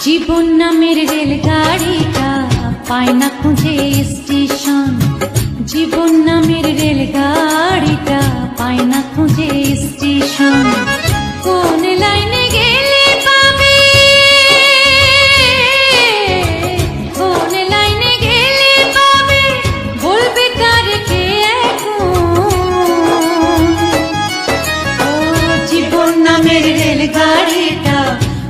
জীবন নামের রেলগাড়িটা পায় না খুঁজে স্টেশন। জীবন নামের রেলগাড়িটা পায় না খুঁজে স্টেশন। কোন লাইনে গেলে পাবে, কোন লাইনে গেলে পাবে, বলবে তার কে এখন। ও জীবন নামের রেলগাড়িটা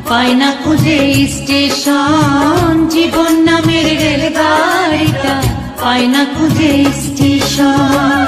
পায় না খুঁজে স্টেশন। জীবন নামের রেলগাড়িটা পায় না খুঁজে স্টেশন।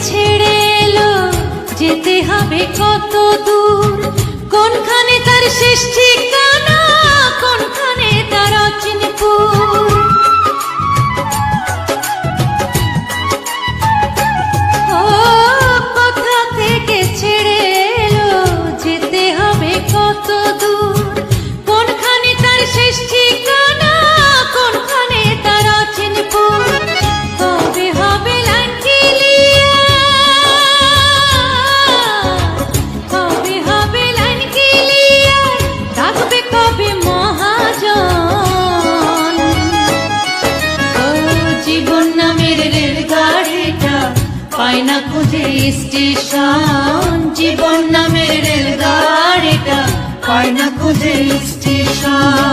ছেড়ে এলো যেতে হবে কত দূর, কোনখানে তার শেষ ঠিকানা, কোনখানে তার অচিনপুর। ও কোথা থেকে ছেড়ে এলো যেতে হবে কত দূর, কোনখানে তার শেষ ঠিকানা, কোনখানে তার অচিনপুর। কবে হবে লাইন ক্লিয়ার, কবে হবে লাইন ক্লিয়ার, ডাকবে কবে মহাজন। ও জীবন নামের রেলগাড়িটা পায় না খুঁজে স্টেশন। জীবন নামের রেলগাড়িটা পায় না খুঁজে স্টেশন।